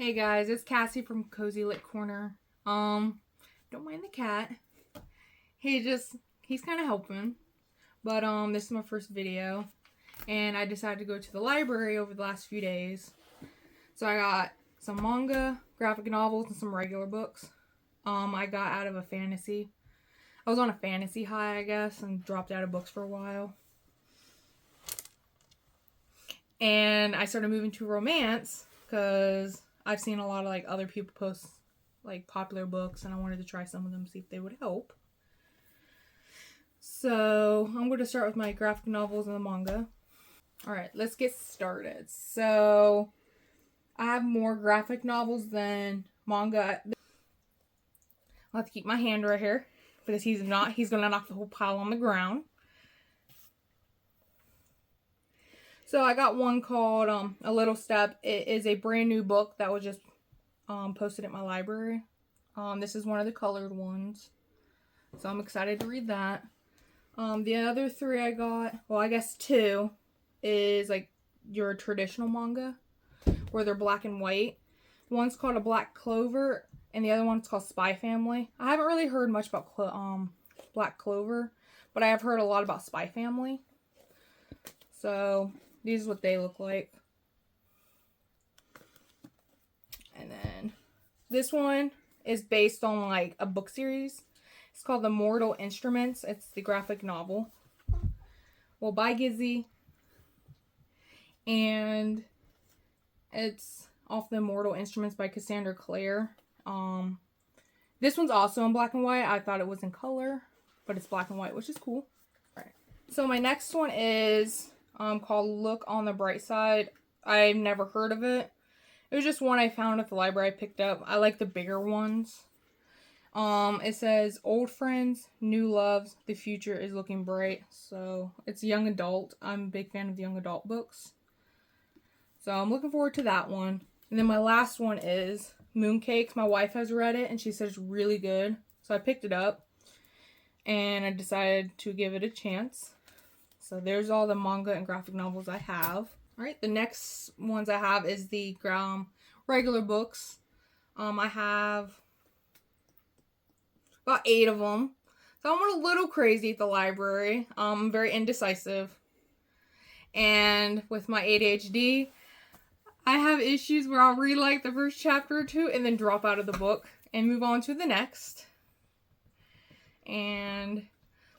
Hey guys, it's Cassie from Cozy Lit Corner. Don't mind the cat. He's kind of helping. But this is my first video, and I decided to go to the library over the last few days. So I got some manga, graphic novels, and some regular books. I got out of a fantasy. I was on a fantasy high, I guess, and dropped out of books for a while. And I started moving to romance because I've seen a lot of like other people post like popular books, and I wanted to try some of them, see if they would help. So I'm going to start with my graphic novels and the manga. Alright, let's get started. So I have more graphic novels than manga. I'll have to keep my hand right here because he's going to knock the whole pile on the ground. So I got one called A Little Step. It is a brand new book that was just posted at my library. This is one of the colored ones. So I'm excited to read that. The other three I got, well, I guess two, is like your traditional manga where they're black and white. One's called A Black Clover and the other one's called Spy Family. I haven't really heard much about Black Clover, but I have heard a lot about Spy Family. So these is what they look like. And then this one is based on like a book series. It's called The Mortal Instruments. It's the graphic novel. Well, by Gizzy. And it's off The Mortal Instruments by Cassandra Clare. This one's also in black and white. I thought it was in color, but it's black and white, which is cool. All right. So my next one is called Look on the Bright Side. I've never heard of it. It was just one I found at the library I picked up. I like the bigger ones. It says, old friends, new loves, the future is looking bright. So it's young adult. I'm a big fan of young adult books. So I'm looking forward to that one. And then my last one is Mooncakes. My wife has read it and she said it's really good. So I picked it up and I decided to give it a chance. So there's all the manga and graphic novels I have. Alright, the next ones I have is the regular books. I have about 8 of them. So I went a little crazy at the library. I'm very indecisive. And with my ADHD, I have issues where I'll read like the first chapter or two and then drop out of the book and move on to the next. And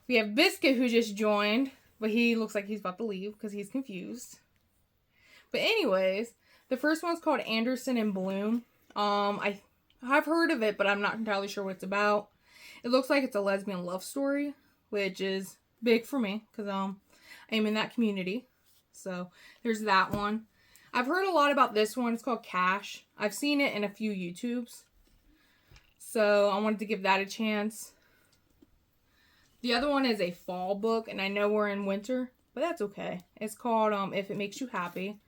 we have Biscuit who just joined, but he looks like he's about to leave because he's confused. But anyways, the first one's called Anderson and Bloom. I have heard of it, but I'm not entirely sure what it's about. It looks like it's a lesbian love story, which is big for me because I am in that community. So there's that one. I've heard a lot about this one. It's called Cash. I've seen it in a few YouTubes. So I wanted to give that a chance. The other one is a fall book, and I know we're in winter, but that's okay. It's called If It Makes You Happy.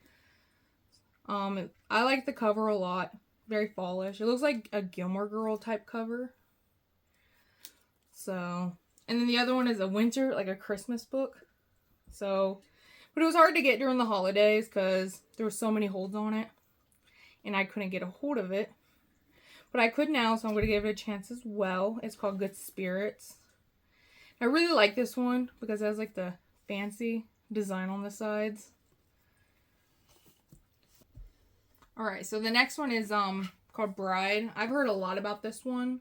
I like the cover a lot. Very fallish. It looks like a Gilmore Girl type cover. So, and then the other one is a winter, like a Christmas book. So, but it was hard to get during the holidays because there were so many holds on it. And I couldn't get a hold of it. But I could now, so I'm going to give it a chance as well. It's called Good Spirits. I really like this one because it has like the fancy design on the sides. Alright, so the next one is called Bride. I've heard a lot about this one.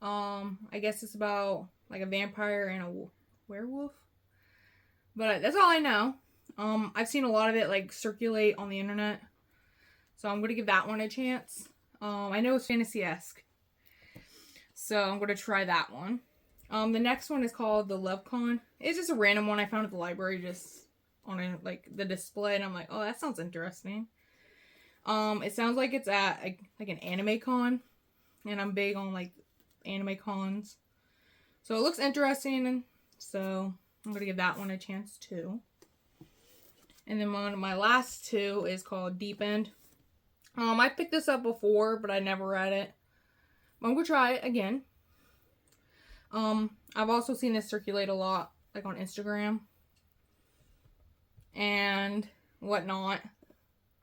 I guess it's about like a vampire and a werewolf. But that's all I know. I've seen a lot of it like circulate on the internet. So I'm going to give that one a chance. I know it's fantasy-esque. So I'm going to try that one. The next one is called The Love Con. It's just a random one I found at the library just on like the display. And I'm like, oh, that sounds interesting. It sounds like it's at like an anime con. And I'm big on like anime cons. So it looks interesting. So I'm going to give that one a chance too. And then one of my last two is called Deep End. I picked this up before, but I never read it. I'm going to try it again. I've also seen this circulate a lot, like on Instagram and whatnot.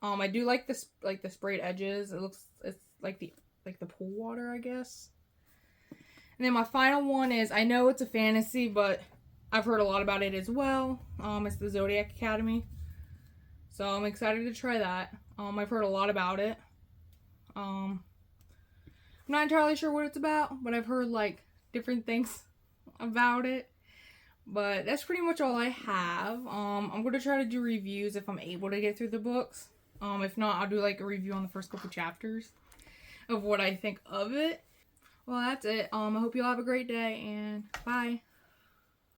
I do like this, like the sprayed edges. It's like the pool water, I guess. And then my final one is, I know it's a fantasy, but I've heard a lot about it as well. It's the Zodiac Academy. So I'm excited to try that. I've heard a lot about it. I'm not entirely sure what it's about, but I've heard like different things about it. But that's pretty much all I have. I'm going to try to do reviews if I'm able to get through the books. If not, I'll do like a review on the first couple chapters of what I think of it. Well, that's it. I hope you all have a great day, and bye.